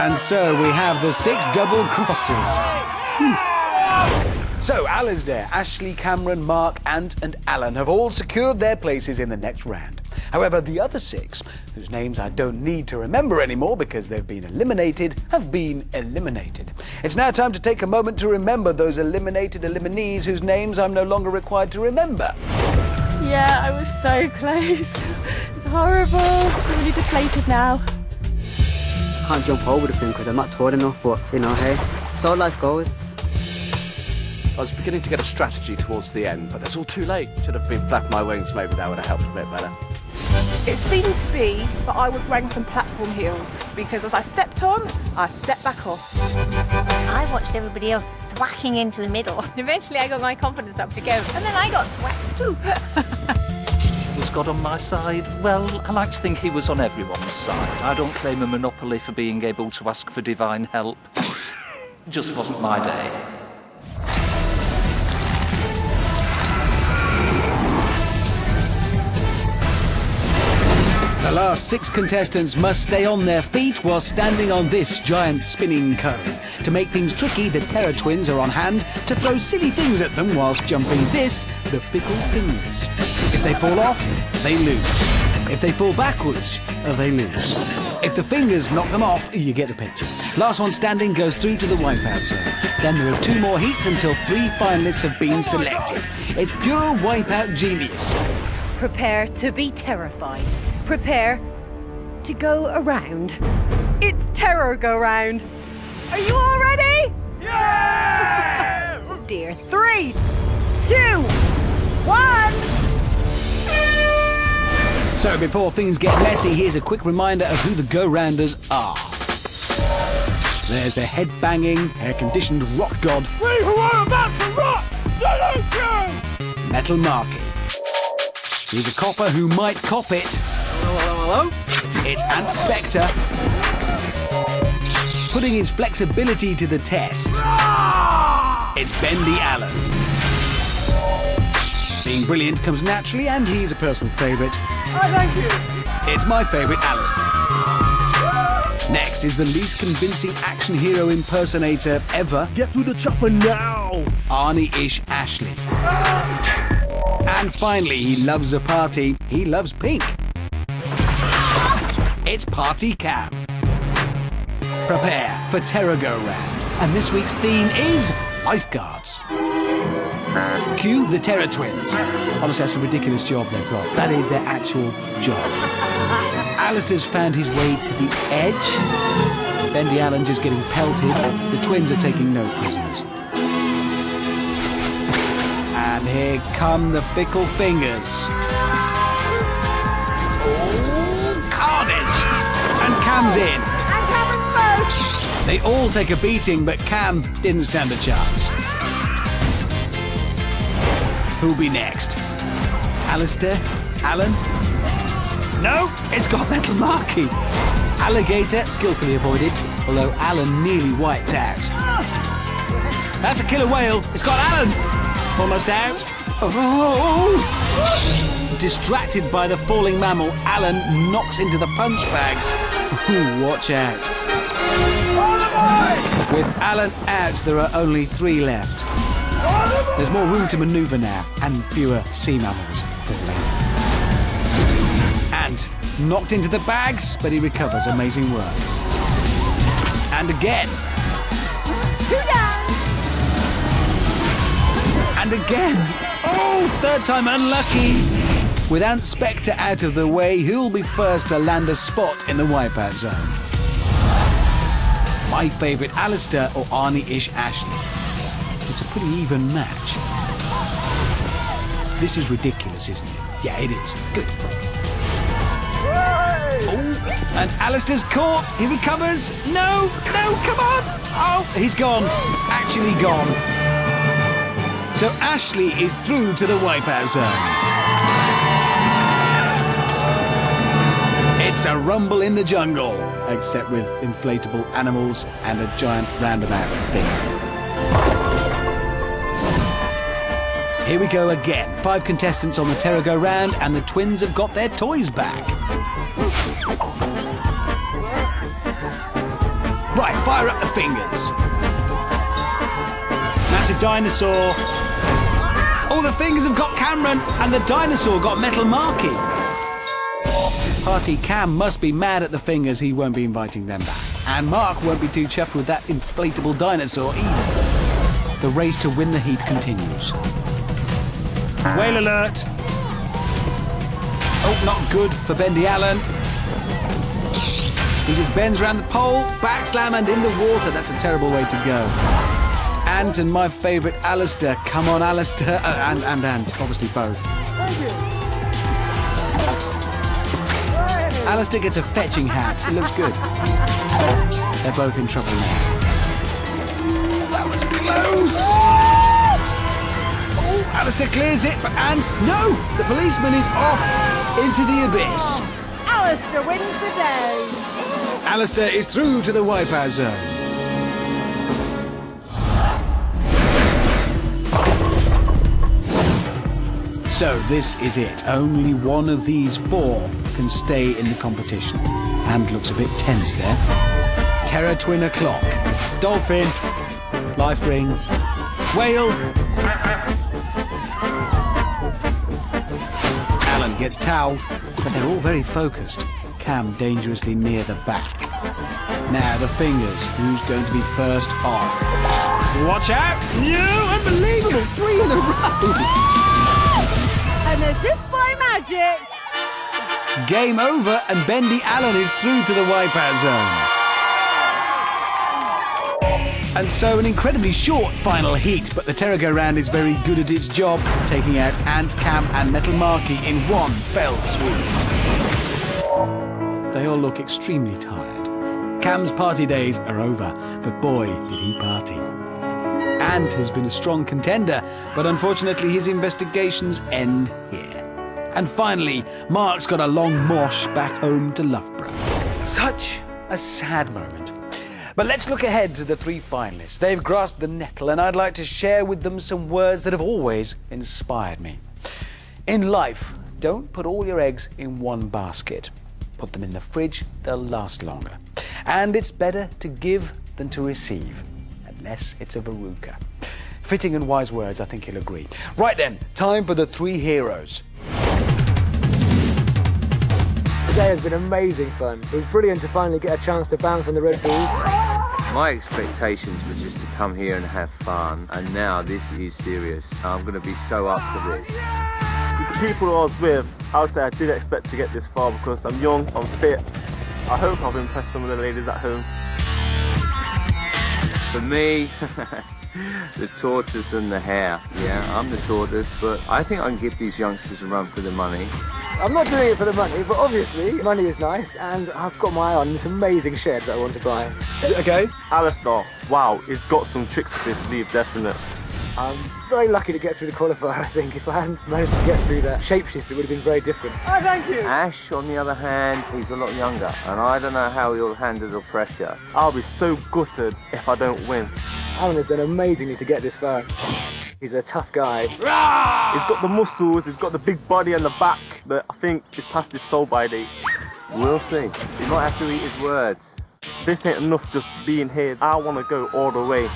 And so we have the 6 double crosses. So Alasdair, Ashley, Cameron, Mark, Ant and Alan have all secured their places in the next round. However, the other 6, whose names I don't need to remember anymore because they've been eliminated, have been eliminated. It's now time to take a moment to remember those eliminated eliminees whose names I'm no longer required to remember. Yeah, I was so close. It's horrible. I'm really deflated now. I can't jump over the thing because I'm not tall enough, but, you know, hey, so life goes. I was beginning to get a strategy towards the end, but that's all too late. Should have been flapping my wings, maybe that would have helped a bit better. It seemed to be that I was wearing some platform heels because as I stepped on, I stepped back off. I watched everybody else thwacking into the middle. And eventually I got my confidence up to go, and then I got thwacked too. Was God on my side? Well, I like to think he was on everyone's side. I don't claim a monopoly for being able to ask for divine help. It just wasn't my day. The last 6 contestants must stay on their feet while standing on this giant spinning cone. To make things tricky, the Terror Twins are on hand to throw silly things at them whilst jumping this, the fickle fingers. If they fall off, they lose. If they fall backwards, they lose. If the fingers knock them off, you get the picture. Last one standing goes through to the Wipeout Zone. Then there are 2 more heats until 3 finalists have been selected. It's pure Wipeout genius. Prepare to be terrified. Prepare to go around. It's Terror Go Round. Are you all ready? Yeah! Oh dear. 3, 2, 1. So before things get messy, here's a quick reminder of who the go-rounders are. There's the head-banging, air-conditioned rock god, We who are about to rock! Salute! Metal Marky. He's a copper who might cop it. Hello? It's Ant Spectre, putting his flexibility to the test. It's Bendy Allen. Being brilliant comes naturally, and he's a personal favourite. Thank you. It's my favourite, Alistair. Next is the least convincing action hero impersonator ever. Get to the chopper now! Arnie-ish Ashley. And finally, he loves a party. He loves pink. it's Party Cam. Prepare for Terror Go Round, and this week's theme is lifeguards. Cue the Terror Twins. Honestly, that's a ridiculous job they've got. That is their actual job. Alistair's found his way to the edge. Bendy Allen just getting pelted. The twins are taking no prisoners. And here come the fickle fingers. Oh, carnage! And Cam's in. And Cameron's first. They all take a beating, but Cam didn't stand a chance. Who'll be next? Alistair? Alan? No, it's got Metal Marky. Alligator skillfully avoided, although Alan nearly wiped out. That's a killer whale. It's got Alan. Almost out. Oh! Distracted by the falling mammal, Alan knocks into the punch bags. Ooh, watch out. With Alan out, there are only 3 left. There's more room to manoeuvre now, and fewer sea mammals falling. And knocked into the bags, but he recovers. Amazing work. And again. 2 down. And again. Oh, third time unlucky. With Ant Spectre out of the way, who'll be first to land a spot in the Wipeout Zone? My favourite, Alistair or Arnie-ish Ashley? It's a pretty even match. This is ridiculous, isn't it? Yeah, it is. Good. Oh, and Alistair's caught. He recovers. No, come on. Oh, he's gone. Actually gone. So Ashley is through to the Wipeout Zone. It's a rumble in the jungle, except with inflatable animals and a giant roundabout thing. Here we go again. 5 contestants on the Terror Go Round, and the twins have got their toys back. Right, fire up the fingers. Massive dinosaur. Oh, the fingers have got Cameron, and the dinosaur got Metal Marky. Party Cam must be mad at the fingers. He won't be inviting them back. And Mark won't be too chuffed with that inflatable dinosaur either. The race to win the heat continues. Whale alert! Oh, not good for Bendy Allen. He just bends around the pole, backslam and in the water. That's a terrible way to go. Ant and my favourite Alistair. Come on, Alistair. And Ant, obviously both. Alistair gets a fetching hat. It looks good. They're both in trouble now. That was close! Alistair clears it, but Ant, no! The policeman is off into the abyss. Alistair wins the day. Alistair is through to the Wipeout Zone. So this is it. Only one of these 4 can stay in the competition. Ant looks a bit tense there. Terror Twin o'clock. Dolphin. Life ring. Whale. Alan gets toweled, but they're all very focused. Cam dangerously near the back. Now the fingers. Who's going to be first off? Watch out! No! Unbelievable! 3 in a row! And as if by magic... Game over, and Bendy Allen is through to the Wipeout Zone. And so an incredibly short final heat, but the Terror Go Round is very good at its job, taking out Ant, Cam and Metal Marky in one fell swoop. They all look extremely tired. Cam's party days are over, but boy, did he party. Ant has been a strong contender, but unfortunately his investigations end here. And finally, Mark's got a long mosh back home to Loughborough. Such a sad moment. But let's look ahead to the 3 finalists. They've grasped the nettle, and I'd like to share with them some words that have always inspired me. In life, don't put all your eggs in one basket. Put them in the fridge, they'll last longer. And it's better to give than to receive, unless it's a verruca. Fitting and wise words, I think you'll agree. Right then, time for the 3 heroes. Today has been amazing fun. It was brilliant to finally get a chance to bounce on the red ball. My expectations were just to come here and have fun, and now this is serious. I'm going to be so up for this. With the people I was with, I would say I didn't expect to get this far because I'm young, I'm fit. I hope I've impressed some of the ladies at home. For me, the tortoise and the hare. Yeah, I'm the tortoise, but I think I can give these youngsters a run for the money. I'm not doing it for the money, but obviously money is nice, and I've got my eye on this amazing shed that I want to buy. Is it okay? Alistair, wow, he's got some tricks up his sleeve, definite. I'm very lucky to get through the qualifier, I think. If I hadn't managed to get through that shapeshift, it would have been very different. Oh, thank you. Ash, on the other hand, he's a lot younger, and I don't know how he'll handle the pressure. I'll be so gutted if I don't win. Alan has done amazingly to get this far. He's a tough guy. He's got the muscles, he's got the big body and the back that I think is past his soul by date. We'll see. He might have to eat his words. This ain't enough just being here. I want to go all the way.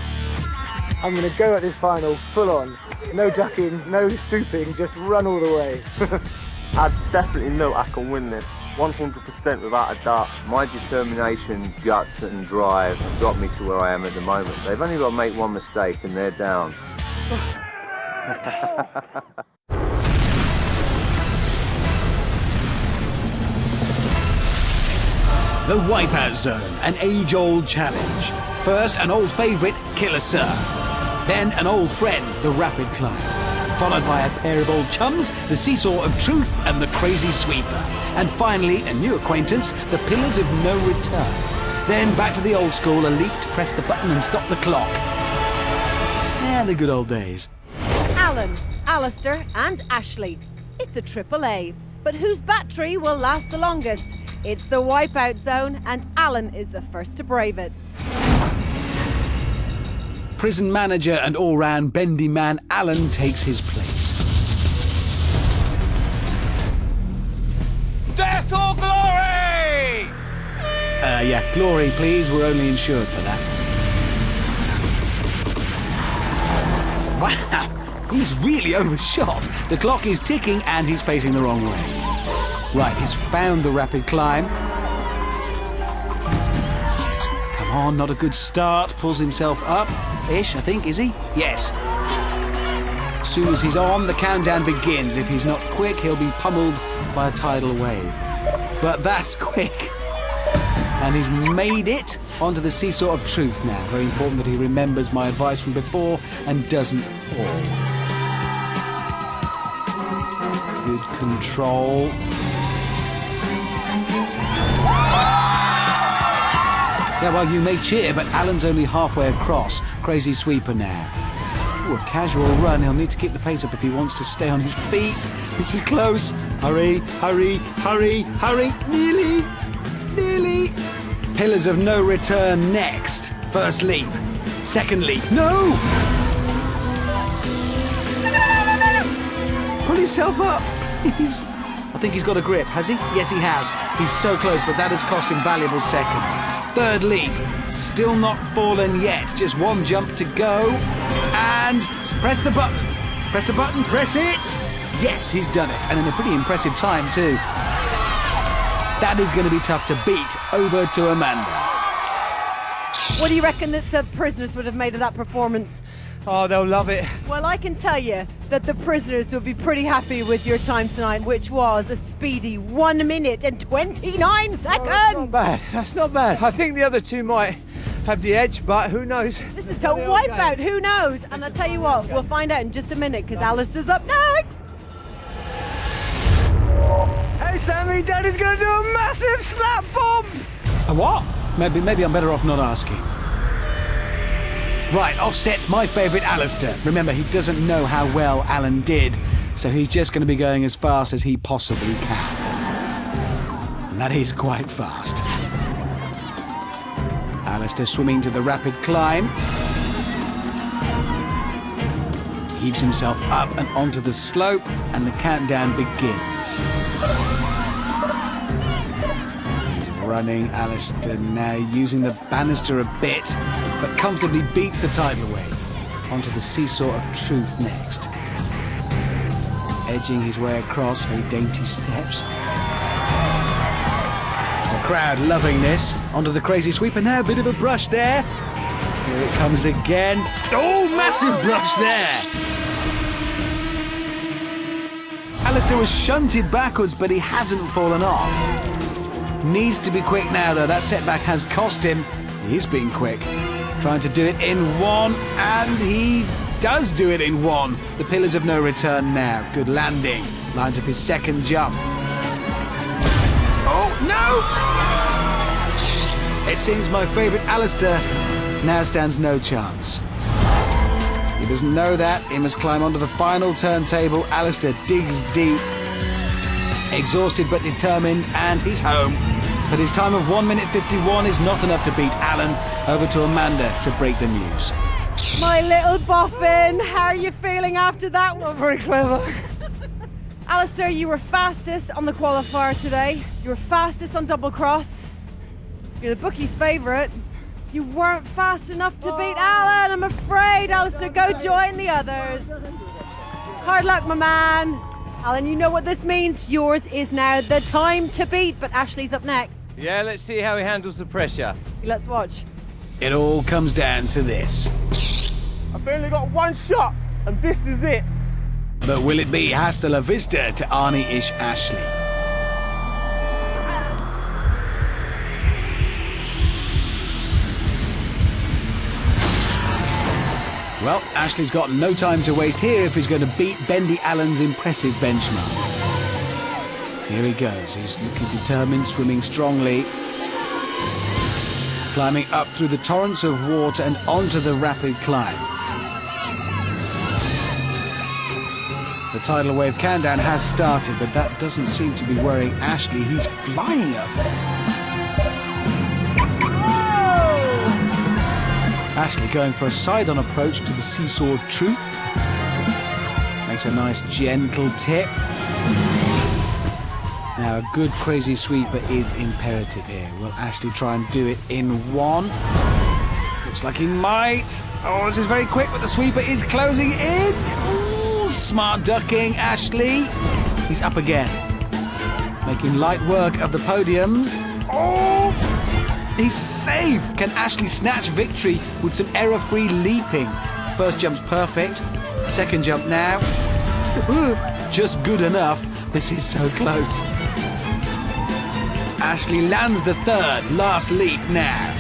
I'm going to go at this final full on. No ducking, no stooping, just run all the way. I definitely know I can win this. 100% without a doubt. My determination, guts and drive got me to where I am at the moment. They've only got to make one mistake and they're down. The Wipeout Zone, an age-old challenge. First, an old favourite, killer surf. Then, an old friend, the rapid climb. Followed by a pair of old chums, the seesaw of truth and the crazy sweeper. And finally, a new acquaintance, the pillars of no return. Then back to the old school, a leap to press the button and stop the clock. Yeah, the good old days. Alan, Alistair and Ashley. It's a triple A. But whose battery will last the longest? It's the Wipeout Zone, and Alan is the first to brave it. Prison manager and all-round bendy man Alan takes his place. Death or glory! Yeah, glory please, we're only insured for that. Wow, he's really overshot. The clock is ticking and he's facing the wrong way. Right, he's found the rapid climb. Come on, not a good start. Pulls himself up-ish, I think, is he? Yes. As soon as he's on, the countdown begins. If he's not quick, he'll be pummeled by a tidal wave. But that's quick. And he's made it onto the seesaw of truth now. Very important that he remembers my advice from before and doesn't fall. Good control. Yeah, well, you may cheer, but Alan's only halfway across. Crazy sweeper now. Ooh, a casual run. He'll need to keep the pace up if he wants to stay on his feet. This is close. Hurry, hurry, hurry, hurry. Nearly, nearly. Pillars of no return next. First leap. Second leap. No! Pull yourself up. I think he's got a grip, has he? Yes, he has. He's so close, but that has cost him valuable seconds. Third leap. Still not fallen yet. Just one jump to go. And press the button. Press the button. Press it. Yes, he's done it. And in a pretty impressive time, too. That is going to be tough to beat. Over to Amanda. What do you reckon that the prisoners would have made of that performance? Oh, they'll love it. Well, I can tell you that the prisoners will be pretty happy with your time tonight, which was a speedy 1 minute and 29 seconds. Oh, that's not bad. That's not bad. I think the other two might have the edge, but who knows? This is Total Wipeout. Who knows? And I'll tell you what, we'll find out in just a minute because Alistair's up next. Hey, Sammy, Daddy's going to do a massive slap bomb. A what? Maybe I'm better off not asking. Right, offset's my favourite Alistair. Remember, he doesn't know how well Alan did, so he's just going to be going as fast as he possibly can. And that is quite fast. Alistair swimming to the rapid climb. Heaves himself up and onto the slope, and the countdown begins. Running, Alistair now using the banister a bit, but comfortably beats the tidal wave. Onto the seesaw of truth next. Edging his way across, very dainty steps. crowd loving this. Onto the crazy sweeper now, a bit of a brush there. Here it comes again. Oh, massive brush there. Alistair was shunted backwards, but he hasn't fallen off. Needs to be quick now, though. That setback has cost him. He is being quick. Trying to do it in one, and he does do it in one. The pillars of no return now. Good landing. Lines up his second jump. Oh, no! It seems my favourite Alistair now stands no chance. He doesn't know that. He must climb onto the final turntable. Alistair digs deep. Exhausted but determined, and he's home. But his time of 1 minute 51 is not enough to beat Alan. Over to Amanda to break the news. My little boffin, how are you feeling after that one? Very clever. Alistair, you were fastest on the qualifier today. You were fastest on double cross. You're the bookie's favourite. You weren't fast enough to beat Alan, I'm afraid. Alistair, go join the others. Hard luck, my man. Alan, you know what this means. Yours is now the time to beat, but Ashley's up next. Yeah, let's see how he handles the pressure. Let's watch. It all comes down to this. I've only got one shot, and this is it. But will it be hasta la vista to Arnie-ish Ashley? Well, Ashley's got no time to waste here if he's going to beat Bendy Allen's impressive benchmark. Here he goes. He's looking determined, swimming strongly. Climbing up through the torrents of water and onto the rapid climb. The tidal wave countdown has started, but that doesn't seem to be worrying Ashley. He's flying up there. Ashley going for a side-on approach to the seesaw truth. Makes a nice gentle tip. Now a good crazy sweeper is imperative here. Will Ashley try and do it in one? Looks like he might. Oh, this is very quick, but the sweeper is closing in. Ooh, smart ducking, Ashley. He's up again. Making light work of the podiums. Oh! He's safe! Can Ashley snatch victory with some error-free leaping? First jump's perfect. Second jump now. Just good enough. This is so close. Ashley lands the third, last leap now.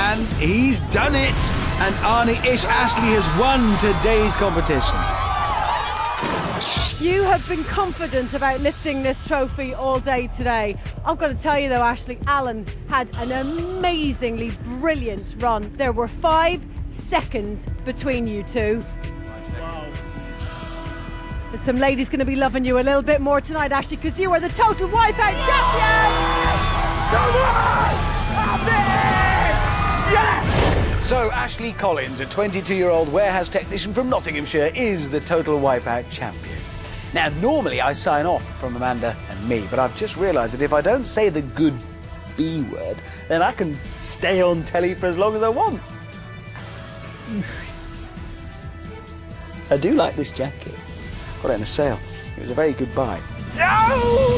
And he's done it! And Arnie-ish Ashley has won today's competition. You have been confident about lifting this trophy all day today. I've got to tell you though, Ashley, Alan had an amazingly brilliant run. There were 5 seconds between you two. There's some ladies going to be loving you a little bit more tonight, Ashley, because you are the Total Wipeout champion! So Ashley Collins, a 22-year-old warehouse technician from Nottinghamshire, is the Total Wipeout champion. Now, normally I sign off from Amanda and me, but I've just realised that if I don't say the good B word, then I can stay on telly for as long as I want. I do like this jacket. Got it in a sale. It was a very good buy. No!